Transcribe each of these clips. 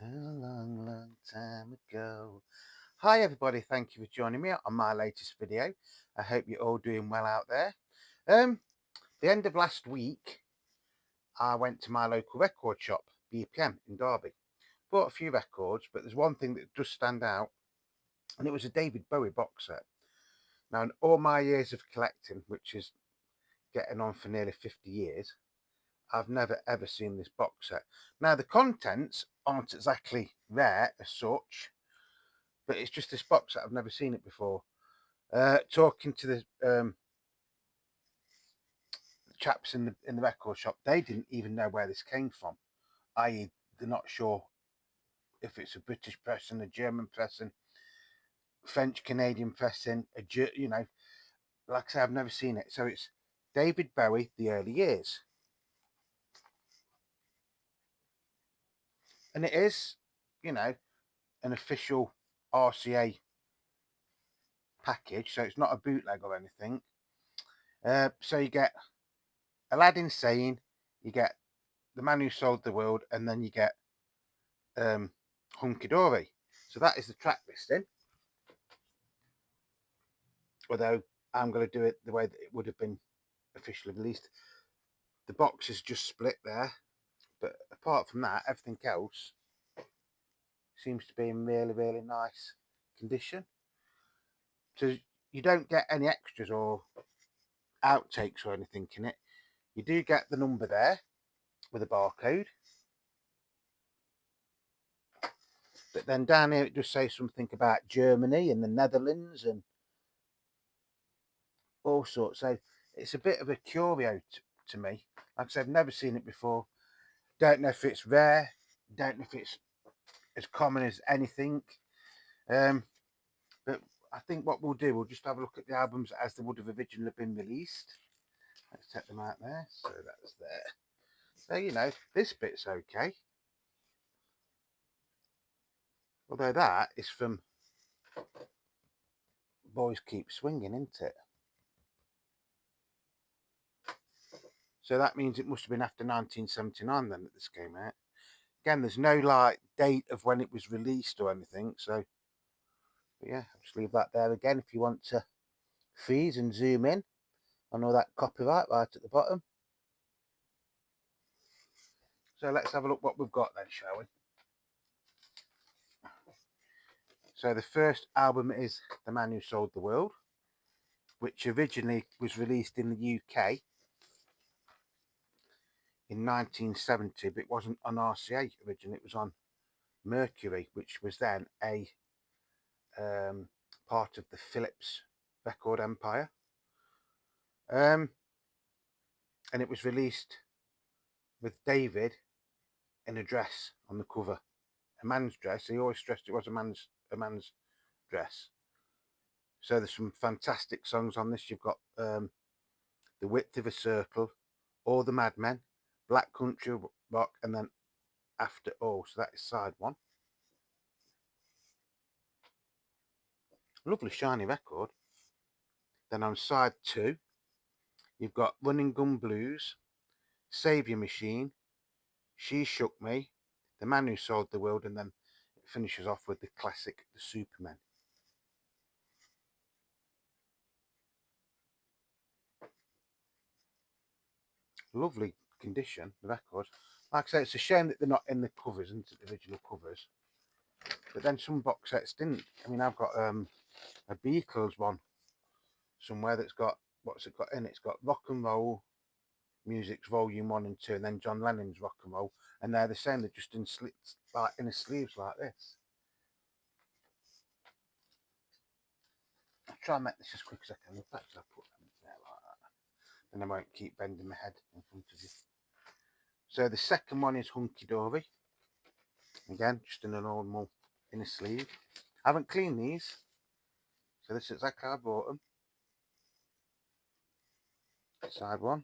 A long, long time ago. Hi everybody, thank you for joining me on my latest video. I hope you're all doing well out there. The end of last week, I went to my local record shop, BPM in Derby. Bought a few records, but there's one thing that does stand out, and it was a David Bowie box set. Now, in all my years of collecting, which is getting on for nearly 50 years, I've never ever seen this box set. Now, the contents aren't exactly rare as such, but it's just this box set. I've never seen it before. Talking to the chaps in the record shop, they didn't even know where this came from. I.e., they're not sure if it's a British pressing, a German pressing, French Canadian pressing, like I say, I've never seen it. So it's David Bowie, the early years, and it is, you know, an official RCA package, so it's not a bootleg or anything. So you get Aladdin Sane, you get The Man Who Sold the World, and then you get Hunky Dory. So that is the track listing. Although I'm going to do it the way that it would have been officially released. The box is just split there, but apart from that, everything else seems to be in really, really nice condition. So you don't get any extras or outtakes or anything in it. You do get the number there with a barcode. But then down here it does say something about Germany and the Netherlands and all sorts. So it's a bit of a curio to me. Like I said, I've never seen it before. Don't know if it's rare. Don't know if it's as common as anything. But I think what we'll do, we'll just have a look at the albums as they would have originally been released. Let's take them out there. So that's there. So, this bit's okay. Although that is from Boys Keep Swinging, isn't it? So that means it must have been after 1979 then that this came out. Again, there's no like date of when it was released or anything. So, yeah, I'll just leave that there again if you want to freeze and zoom in on all that copyright right at the bottom. So let's have a look what we've got then, shall we? So the first album is The Man Who Sold the World, which originally was released in the UK in 1970, but it wasn't on RCA originally, it was on Mercury, which was then a part of the Philips record empire. And it was released with David in a dress on the cover, a man's dress. He always stressed it was a man's dress. So there's some fantastic songs on this. You've got The Width of a Circle, All the Madmen, Black Country Rock, and then After All. So that is side one. Lovely shiny record. Then on side two, you've got Running Gun Blues, Saviour Machine, She Shook Me, The Man Who Sold the World, and then it finishes off with the classic The Superman. Lovely condition, the record. Like I say, it's a shame that they're not in the covers, isn't it, the original covers. But then some box sets didn't. I mean, I've got a Beatles one somewhere that's got, what's it got in it? It's got Rock and Roll Music's Volume 1 and 2, and then John Lennon's Rock and Roll. And they're the same, they're just in slits, like in a sleeves like this. I'll try and make this as quick as I can. Perhaps I'll put them there like that. And I won't keep bending my head in front of you. So the second one is Hunky Dory. Again, just in a normal inner sleeve. I haven't cleaned these. So this is exactly how I bought them. Side one.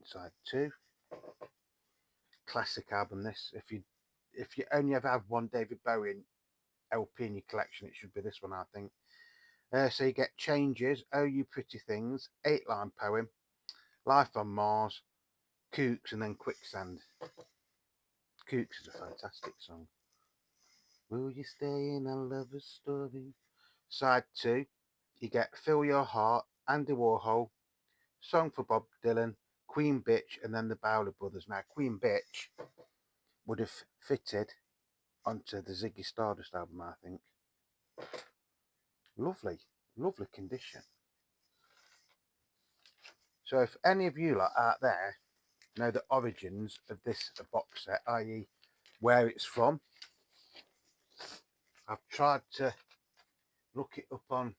Side two. Classic album this. If you only ever have one David Bowie LP in your collection, it should be this one, I think. So you get Changes, Oh You Pretty Things, 8-line poem, Life on Mars, Kooks, and then Quicksand. Kooks is a fantastic song. Will you stay in a lover's story? Side 2, you get Fill Your Heart, Andy Warhol, Song for Bob Dylan, Queen Bitch, and then the Bowler Brothers. Now, Queen Bitch would have fitted onto the Ziggy Stardust album, I think. Lovely, lovely condition. So if any of you out there know the origins of this box set, i.e. where it's from, I've tried to look it up on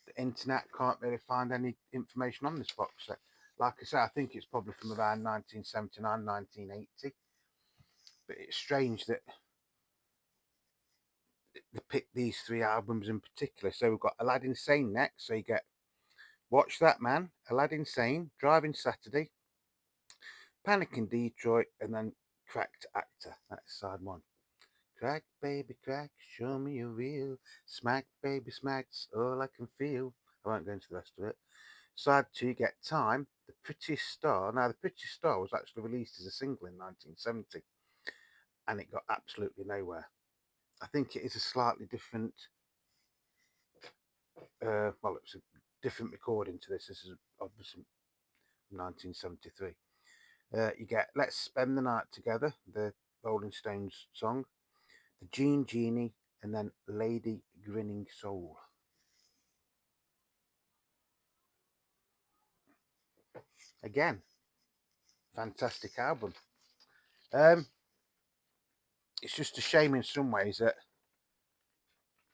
the internet, can't really find any information on this box set. Like I said, I think it's probably from around 1979, 1980. But it's strange that they picked these 3 albums in particular. So we've got Aladdin Sane next. So you get Watch That Man, Aladdin Sane, Driving Saturday, Panic in Detroit, and then Cracked Actor. That's side 1. Crack, baby, crack, show me your real. Smack, baby, smack's all I can feel. I won't go into the rest of it. Side 2, you get Time, The Prettiest Star. Now, The Prettiest Star was actually released as a single in 1970, and it got absolutely nowhere. I think it is a slightly different, well, it's a different recording to this. This is obviously 1973. You get Let's Spend the Night Together, the Rolling Stones song, The Jean Genie, and then Lady Grinning Soul. Again, fantastic album. It's just a shame in some ways that,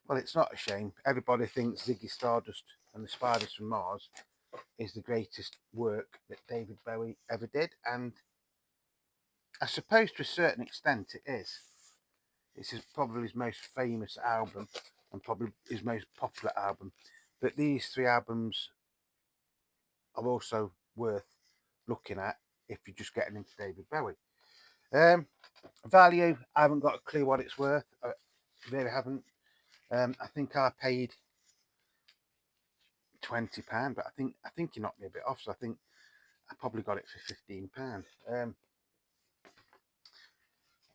well, it's not a shame. Everybody thinks Ziggy Stardust and the Spiders from Mars is the greatest work that David Bowie ever did, and I suppose to a certain extent it is. This is probably his most famous album and probably his most popular album. But these 3 albums are also worth looking at if you're just getting into David Bowie. Value, I haven't got a clue what it's worth. I really haven't. I think I paid £20, but I think he knocked me a bit off, so I think I probably got it for £15.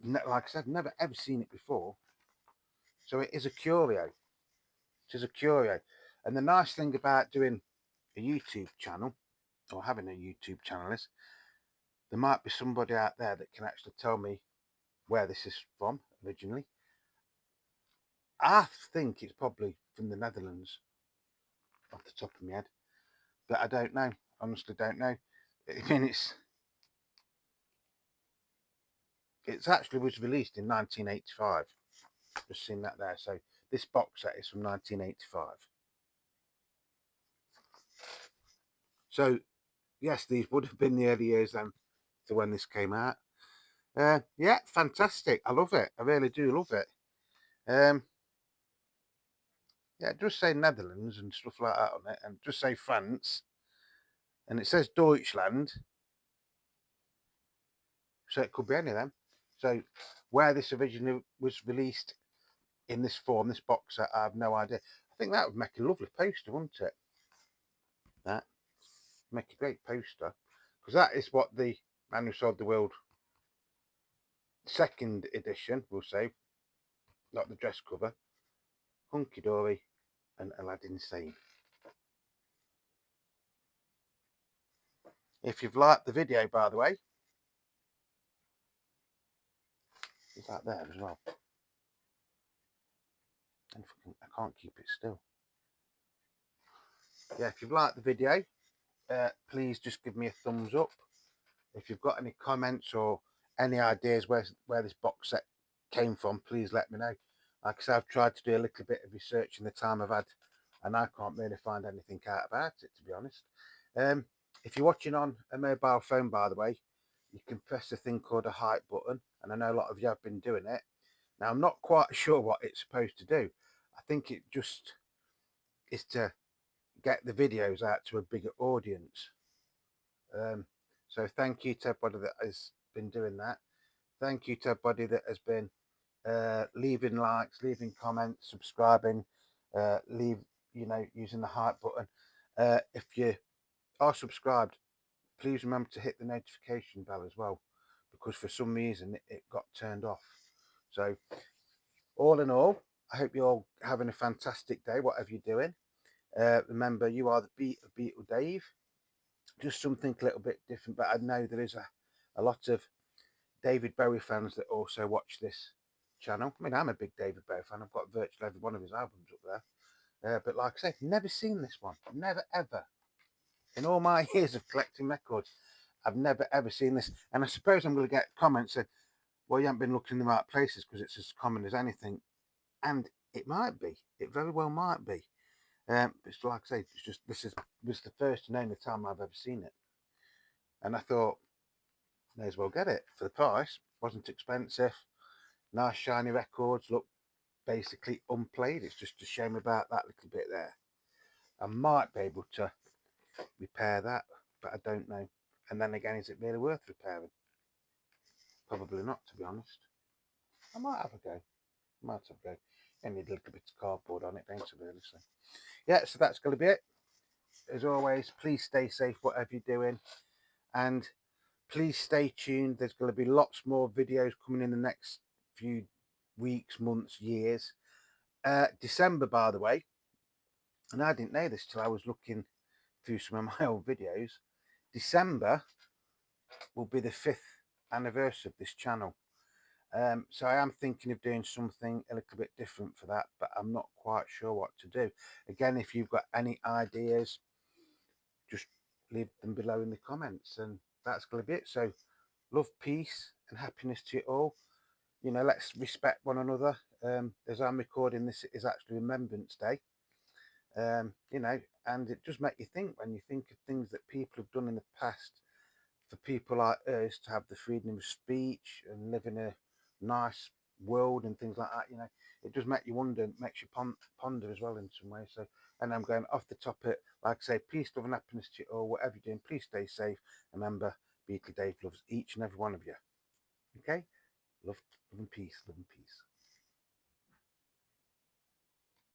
Like I said, never ever seen it before, so it is a curio. It is a curio, and the nice thing about doing a YouTube channel or having a YouTube channel is there might be somebody out there that can actually tell me where this is from originally. I think it's probably from the Netherlands off the top of my head, but I don't know. Honestly, don't know. I mean, it's actually was released in 1985. Just seen that there. So this box set is from 1985. So yes, these would have been the early years then to when this came out. Yeah, fantastic. I love it. I really do love it. Yeah, just say Netherlands and stuff like that on it, and just say France, and it says Deutschland, so it could be any of them. So where this originally was released in this form, this box set, I have no idea. I think that would make a lovely poster, wouldn't it? That make a great poster, because that is what the Man Who Sold the World second edition will say, not the dress cover. Hunky Dory and Aladdin Sane. If you've liked the video, by the way, is that there as well? And I can't keep it still. Yeah, if you've liked the video, please just give me a thumbs up. If you've got any comments or any ideas where this box set came from, please let me know. Like I said, I've tried to do a little bit of research in the time I've had, and I can't really find anything out about it, to be honest. If you're watching on a mobile phone, by the way, you can press a thing called a hype button, and I know a lot of you have been doing it. Now, I'm not quite sure what it's supposed to do. I think it just is to get the videos out to a bigger audience. So thank you to everybody that has been doing that. Thank you to everybody that has been leaving likes, leaving comments, subscribing, using the hype button. If you are subscribed, please remember to hit the notification bell as well, because for some reason it got turned off. So all in all, I hope you're all having a fantastic day, whatever you're doing. Remember, you are the beat of Beatle Dave. Just something a little bit different, but I know there is a lot of David Bowie fans that also watch this channel. I mean, I'm a big David Bowie fan. I've got virtually every one of his albums up there. But like I say, never seen this one. Never, ever. In all my years of collecting records, I've never, ever seen this. And I suppose I'm going to get comments saying, well, you haven't been looking in the right places because it's as common as anything. And it might be. It very well might be. It's like I say, it's just was the first and only time I've ever seen it. And I thought, may as well get it for the price. Wasn't expensive. Nice shiny records. Look basically unplayed. It's just a shame about that little bit there. I might be able to repair that, but I don't know. And then again, is it really worth repairing? Probably not, to be honest. I might have a go. I need a little bit of cardboard on it, don't I, really? So yeah, so that's going to be it. As always, please stay safe, whatever you're doing, and please stay tuned. There's going to be lots more videos coming in the next few weeks, months, years. December, by the way, and I didn't know this till I was looking through some of my old videos. December will be the 5th anniversary of this channel. So I am thinking of doing something a little bit different for that, but I'm not quite sure what to do. Again, if you've got any ideas, just leave them below in the comments, and that's going to be it. So love, peace and happiness to you all. You know, let's respect one another. As I'm recording this, it is actually Remembrance Day. You know, and it does make you think when you think of things that people have done in the past for people like us to have the freedom of speech and live in a nice world and things like that. You know, it does make you wonder, makes you ponder as well in some way. So, and I'm going off the topic, like I say, peace, love and happiness to you all. Whatever you're doing, please stay safe. Remember, Beatle Dave loves each and every one of you. Okay, love and peace, love and peace.